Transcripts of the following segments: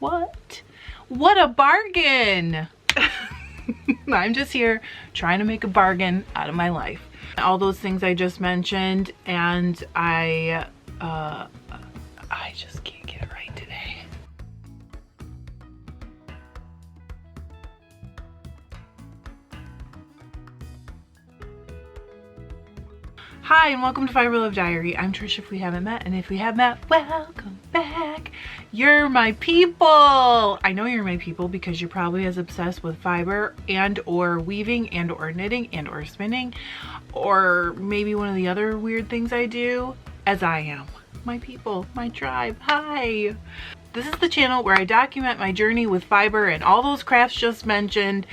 What a bargain! I'm just here trying to make a bargain out of my life. All those things I just mentioned, and I just can't get it right today. Hi, and welcome to FiberLoveDiary. I'm Trish if we haven't met, and if we have met, welcome back. You're my people. I know you're my people because you're probably as obsessed with fiber and or weaving and or knitting and or spinning or maybe one of the other weird things I do as I am. My people, my tribe, hi. This is the channel where I document my journey with fiber and all those crafts just mentioned,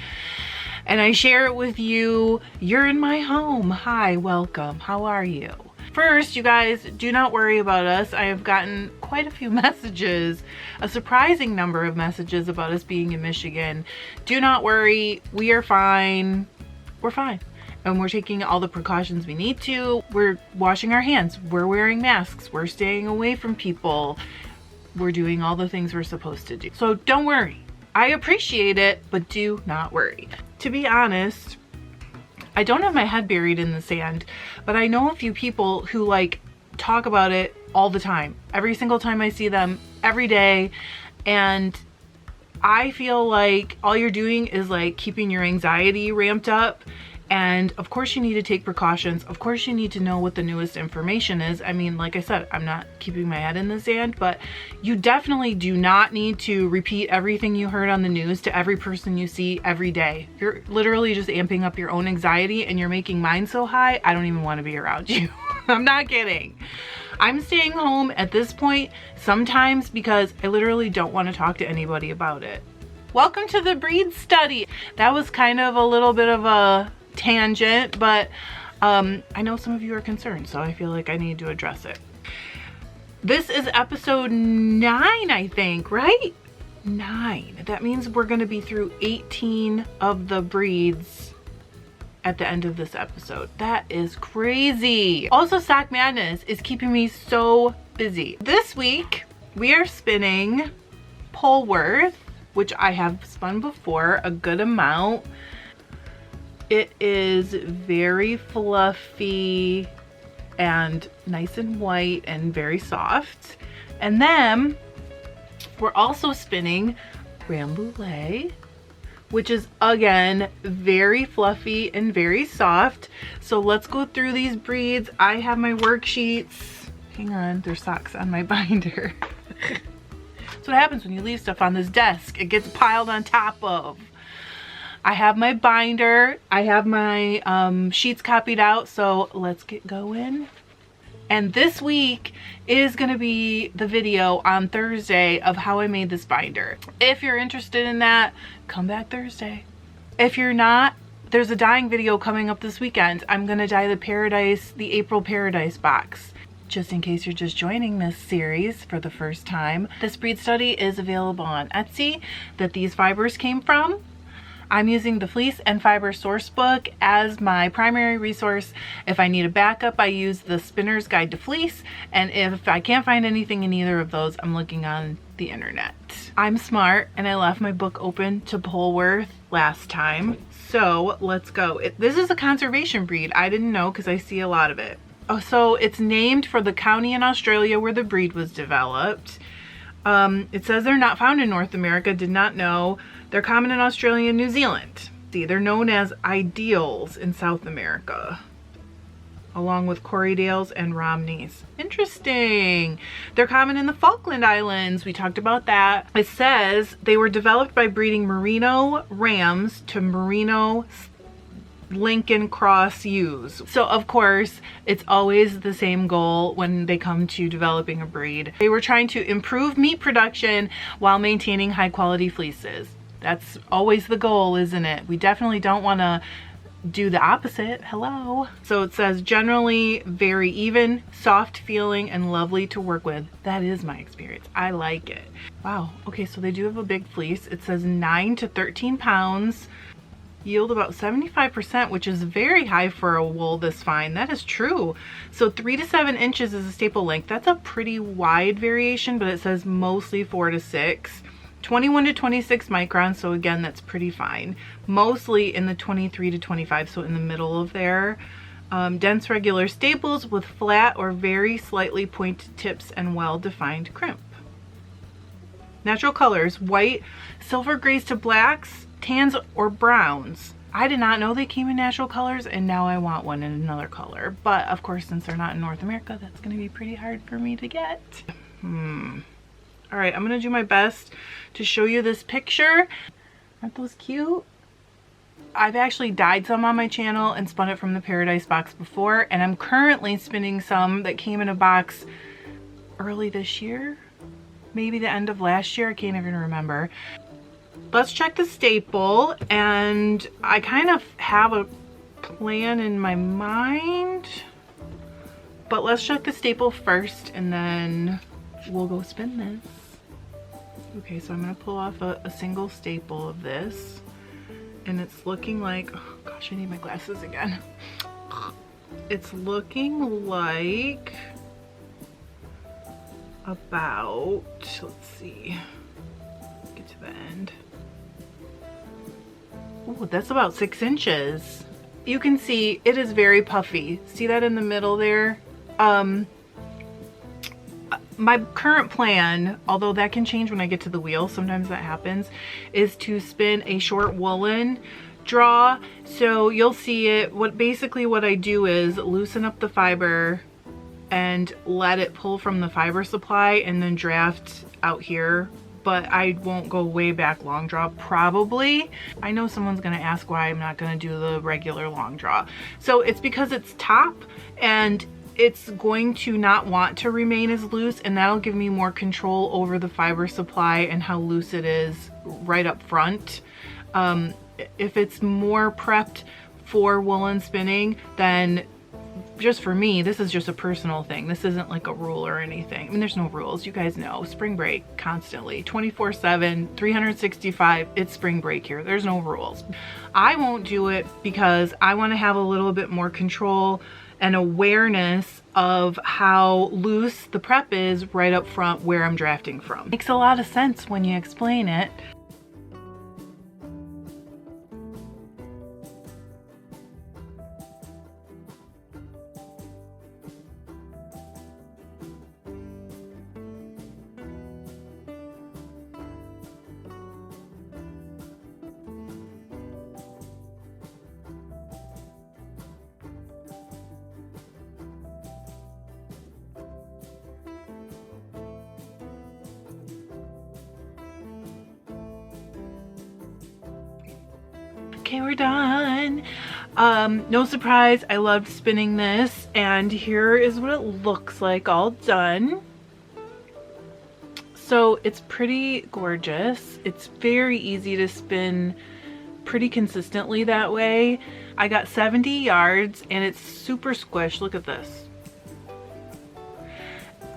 and I share it with you. You're in my home. Hi, welcome. How are you? First, you guys, do not worry about us. I have gotten quite a few messages, a surprising number of messages about us being in Michigan. Do not worry. We are fine. We're fine. And we're taking all the precautions we need to. We're washing our hands. We're wearing masks. We're staying away from people. We're doing all the things we're supposed to do. So don't worry. I appreciate it, but do not worry. To be honest, I don't have my head buried in the sand, but I know a few people who like talk about it all the time. Every single time I see them, every day. And I feel like all you're doing is like keeping your anxiety ramped up. And of course you need to take precautions. Of course you need to know what the newest information is. I mean, like I said, I'm not keeping my head in the sand, but you definitely do not need to repeat everything you heard on the news to every person you see every day. You're literally just amping up your own anxiety, and you're making mine so high, I don't even want to be around you. I'm not kidding. I'm staying home at this point sometimes because I literally don't want to talk to anybody about it. Welcome to the breed study. That was kind of a little bit of a tangent, but I know some of you are concerned, so I feel like I need to address it. This is episode 9, I think, right? 9. That means we're going to be through 18 of the breeds at the end of this episode. That is crazy. Also, Sock Madness is keeping me so busy. This week we are spinning Polwarth, which I have spun before a good amount. It is very fluffy and nice and white and very soft. And then we're also spinning Rambouillet, which is again very fluffy and very soft. So let's go through these breeds. I have my worksheets. Hang on, there's socks on my binder. That's what happens when you leave stuff on this desk. It gets piled on top of. I have my binder, I have my sheets copied out, so let's get going. And this week is gonna be the video on Thursday of how I made this binder. If you're interested in that, come back Thursday. If you're not, there's a dyeing video coming up this weekend. I'm gonna dye the April Paradise box. Just in case you're just joining this series for the first time, this breed study is available on Etsy that these fibers came from. I'm using the Fleece and Fiber source book as my primary resource. If I need a backup, I use the Spinner's Guide to Fleece. And if I can't find anything in either of those, I'm looking on the internet. I'm smart and I left my book open to Polwarth last time. So let's go. This is a conservation breed. I didn't know because I see a lot of it. Oh, so it's named for the county in Australia where the breed was developed. It says they're not found in North America, did not know. They're common in Australia and New Zealand. See, they're known as ideals in South America, along with Corriedales and Romneys. Interesting. They're common in the Falkland Islands. We talked about that. It says they were developed by breeding merino rams to merino Lincoln Cross ewes. So of course, it's always the same goal when they come to developing a breed. They were trying to improve meat production while maintaining high quality fleeces. That's always the goal, isn't it? We definitely don't want to do the opposite. Hello. So it says generally very even, soft feeling, and lovely to work with. That is my experience. I like it. Wow. Okay, so they do have a big fleece. It says 9 to 13 pounds. Yield about 75%, which is very high for a wool this fine. That is true. So 3 to 7 inches is a staple length. That's a pretty wide variation, but it says mostly 4 to 6. 21 to 26 microns, so again, that's pretty fine. Mostly in the 23 to 25, so in the middle of there. Dense regular staples with flat or very slightly pointed tips and well-defined crimp. Natural colors, white, silver grays to blacks, tans or browns. I did not know they came in natural colors, and now I want one in another color. But of course, since they're not in North America, that's gonna be pretty hard for me to get. All right, I'm gonna do my best to show you this picture. Aren't those cute? I've actually dyed some on my channel and spun it from the Paradise box before, and I'm currently spinning some that came in a box early this year, maybe the end of last year, I can't even remember. Let's check the staple, and I kind of have a plan in my mind, but let's check the staple first and then we'll go spin this. Okay, so I'm gonna pull off a single staple of this, and it's looking like, oh gosh, I need my glasses again. It's looking like about, let's see, get to the end. Oh, that's about 6 inches. You can see it is very puffy. See that in the middle there? My current plan, although that can change when I get to the wheel, sometimes that happens, is to spin a short woolen draw. So you'll see it. Basically what I do is loosen up the fiber and let it pull from the fiber supply and then draft out here. But I won't go way back long draw, probably. I know someone's gonna ask why I'm not gonna do the regular long draw. So it's because it's top, and it's going to not want to remain as loose, and that'll give me more control over the fiber supply and how loose it is right up front. If it's more prepped for woolen spinning, then just for me, this is just a personal thing. This isn't like a rule or anything. I mean, there's no rules. You guys know, spring break constantly, 24/7, 365, it's spring break here. There's no rules. I won't do it because I want to have a little bit more control and awareness of how loose the prep is right up front where I'm drafting from. Makes a lot of sense when you explain it. Okay, we're done. No surprise, I loved spinning this, and here is what it looks like all done. So it's pretty gorgeous. It's very easy to spin pretty consistently that way. I got 70 yards and it's super squished. Look at this.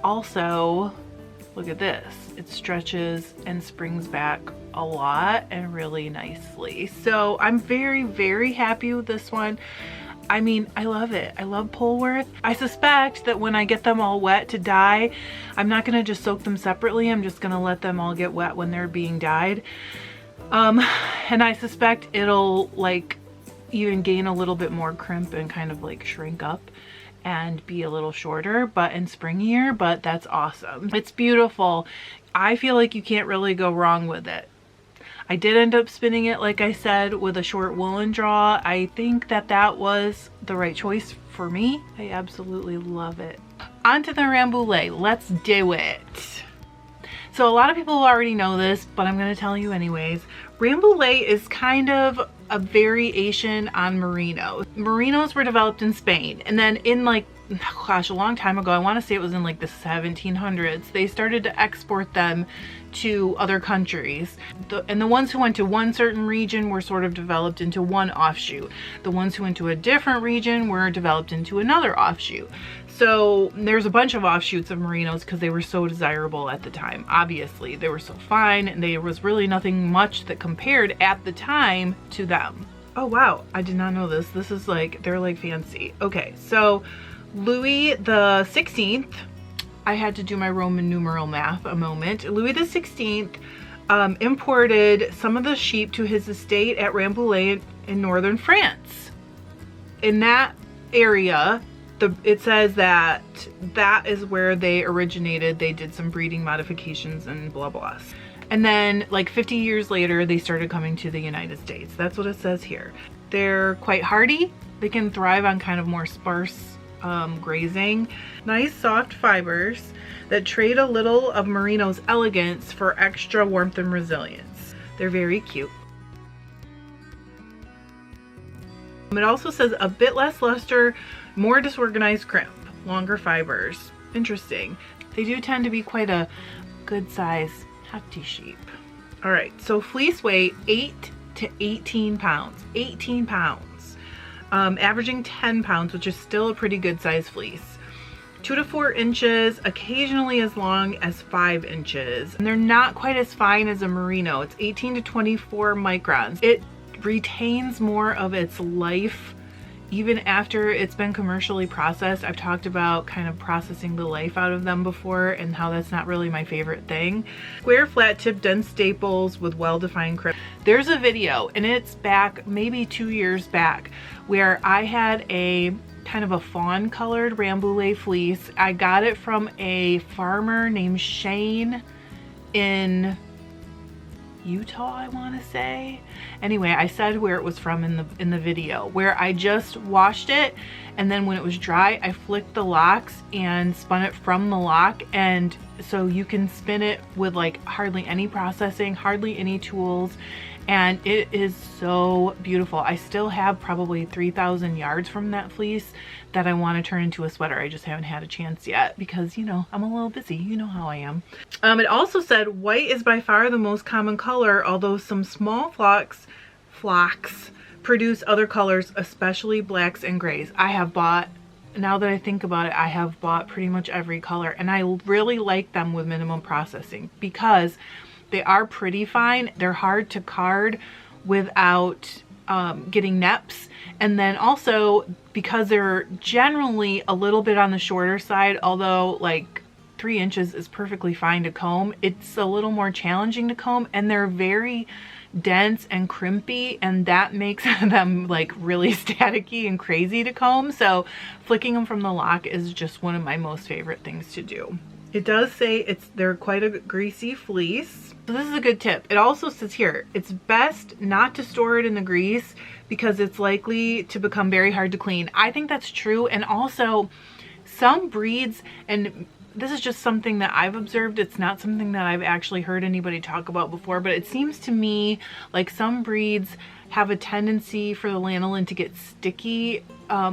Also, look at this. It stretches and springs back a lot and really nicely. So I'm very, very happy with this one. I mean, I love it. I love Polwarth. I suspect that when I get them all wet to dye, I'm not gonna just soak them separately. I'm just gonna let them all get wet when they're being dyed. And I suspect it'll like even gain a little bit more crimp and kind of like shrink up and be a little shorter and springier, but that's awesome. It's beautiful. I feel like you can't really go wrong with it. I did end up spinning it, like I said, with a short woolen draw. I think that that was the right choice for me. I absolutely love it. On to the Rambouillet. Let's do it. So a lot of people already know this, but I'm going to tell you anyways. Rambouillet is kind of a variation on merino. Merinos were developed in Spain, and then in like, gosh, a long time ago, I want to say it was in like the 1700s, they started to export them to other countries. And the ones who went to one certain region were sort of developed into one offshoot. The ones who went to a different region were developed into another offshoot. So there's a bunch of offshoots of merinos because they were so desirable at the time. Obviously, they were so fine, and there was really nothing much that compared at the time to them. Oh wow, I did not know this. This is like, they're like fancy. Okay, so Louis the 16th, I had to do my Roman numeral math a moment. Louis the 16th imported some of the sheep to his estate at Rambouillet in northern France. In that area, it says that that is where they originated. They did some breeding modifications and blah blah. And then like 50 years later, they started coming to the United States. That's what it says here. They're quite hardy. They can thrive on kind of more sparse grazing. Nice soft fibers that trade a little of Merino's elegance for extra warmth and resilience. They're very cute. It also says a bit less luster, more disorganized crimp, longer fibers. Interesting. They do tend to be quite a good size hefty sheep. All right, so fleece weight 8 to 18 pounds. 18 pounds. Averaging 10 pounds, which is still a pretty good size fleece. 2 to 4 inches, occasionally as long as 5 inches. And they're not quite as fine as a merino. It's 18 to 24 microns. It retains more of its life even after it's been commercially processed. I've talked about kind of processing the life out of them before and how that's not really my favorite thing. Square flat tip dense staples with well-defined crimp. There's a video, and it's back maybe 2 years back, where I had a kind of a fawn colored Rambouillet fleece. I got it from a farmer named Shane in Utah, I want to say. Anyway, I said where it was from in the video, where I just washed it, and then when it was dry, I flicked the locks and spun it from the lock. And so you can spin it with like hardly any processing, hardly any tools, and it is so beautiful. I still have probably 3,000 yards from that fleece that I want to turn into a sweater. I just haven't had a chance yet because, you know, I'm a little busy. You know how I am. It also said white is by far the most common color, although some small flocks produce other colors, especially blacks and grays. I have bought, now that I think about it, I have bought pretty much every color, and I really like them with minimum processing because they are pretty fine. They're hard to card without getting neps. And then also because they're generally a little bit on the shorter side, although like 3 inches is perfectly fine to comb, it's a little more challenging to comb, and they're very dense and crimpy, and that makes them like really staticky and crazy to comb. So flicking them from the lock is just one of my most favorite things to do. It does say they're quite a greasy fleece. So this is a good tip. It also says here, it's best not to store it in the grease because it's likely to become very hard to clean. I think that's true. And also some breeds, and this is just something that I've observed, it's not something that I've actually heard anybody talk about before, but it seems to me like some breeds have a tendency for the lanolin to get sticky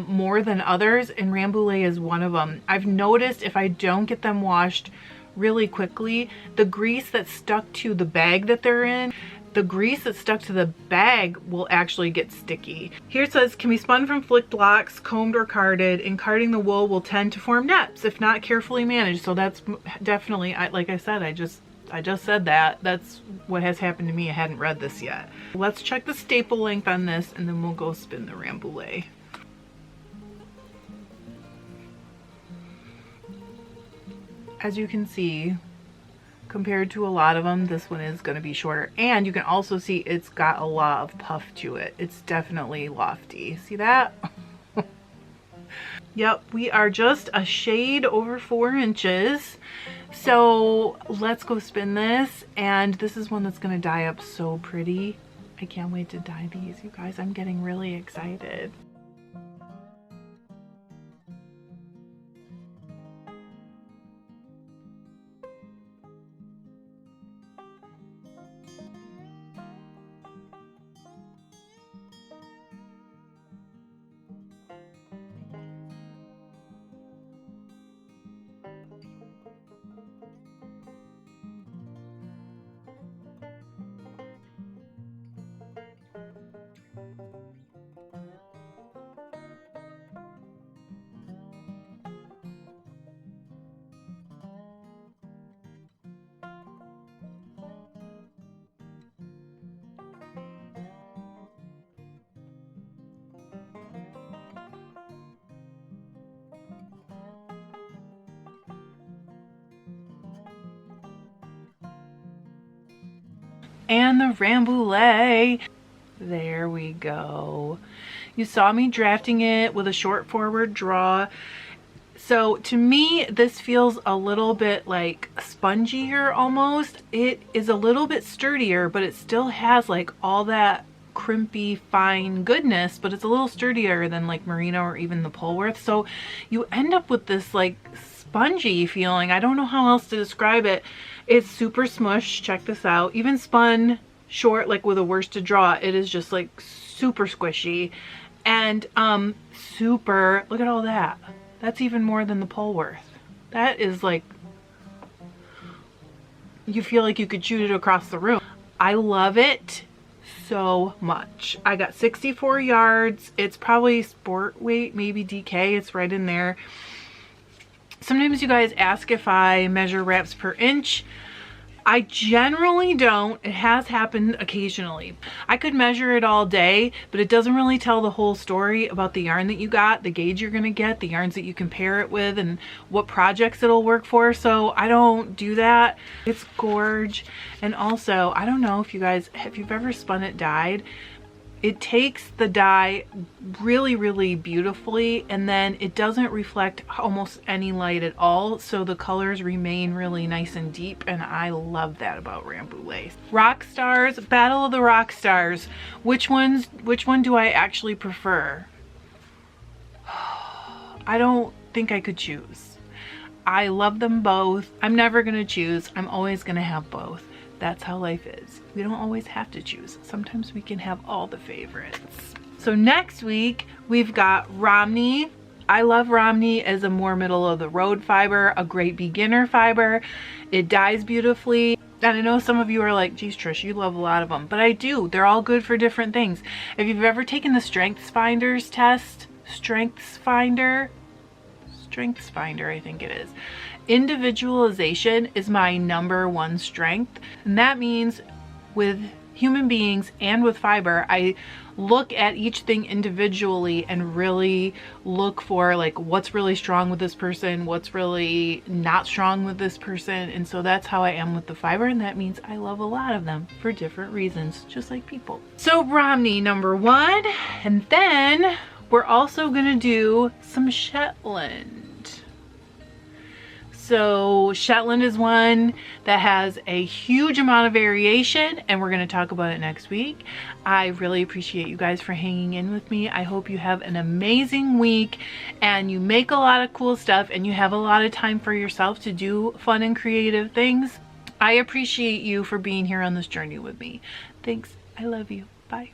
more than others, and Rambouillet is one of them. I've noticed if I don't get them washed really quickly, the grease that's stuck to the bag that they're in, the grease that's stuck to the bag will actually get sticky. Here it says, can be spun from flicked locks, combed or carded, and carding the wool will tend to form nets if not carefully managed. So that's definitely, like I said, I just said that. That's what has happened to me. I hadn't read this yet. Let's check the staple length on this, and then we'll go spin the Rambouillet. As you can see, compared to a lot of them, this one is going to be shorter. And you can also see it's got a lot of puff to it. It's definitely lofty. See that? Yep, we are just a shade over 4 inches. So let's go spin this. And this is one that's going to dye up so pretty. I can't wait to dye these, you guys. I'm getting really excited. and the Rambouillet. There we go. You saw me drafting it with a short forward draw. So to me, this feels a little bit like spongier almost. It is a little bit sturdier, but it still has like all that crimpy fine goodness, but it's a little sturdier than like merino or even the Polwarth. So you end up with this like spongy feeling. I don't know how else to describe it. It's super smush. Check this out. Even spun short, like with a worsted draw, it is just like super squishy and super, look at all that. That's even more than the Polwarth. That is like, you feel like you could shoot it across the room. I love it so much. I got 64 yards. It's probably sport weight, maybe DK. It's right in there. Sometimes you guys ask if I measure wraps per inch. I generally don't. It has happened occasionally. I could measure it all day, but it doesn't really tell the whole story about the yarn that you got, the gauge you're gonna get, the yarns that you can pair it with, and what projects it'll work for. So I don't do that. It's gorge. And also, I don't know if you guys, if you've ever spun it dyed, it takes the dye really, really beautifully, and then it doesn't reflect almost any light at all, so the colors remain really nice and deep, and I love that about Rambouillet. Rock Stars, Battle of the Rock Stars. Which one do I actually prefer? I don't think I could choose. I love them both. I'm never gonna choose. I'm always gonna have both. That's how life is. We don't always have to choose. Sometimes we can have all the favorites. So next week, we've got Romney. I love Romney as a more middle of the road fiber, a great beginner fiber. It dyes beautifully. And I know some of you are like, geez, Trish, you love a lot of them. But I do. They're all good for different things. If you've ever taken the Strengths Finders test, Strengths Finder, I think it is. Individualization is my #1 strength, and that means with human beings and with fiber, I look at each thing individually and really look for like what's really strong with this person, what's really not strong with this person. And so that's how I am with the fiber, and that means I love a lot of them for different reasons, just like people. So Romney #1, and then we're also gonna do some Shetland. So Shetland is one that has a huge amount of variation, and we're going to talk about it next week. I really appreciate you guys for hanging in with me. I hope you have an amazing week and you make a lot of cool stuff and you have a lot of time for yourself to do fun and creative things. I appreciate you for being here on this journey with me. Thanks. I love you. Bye.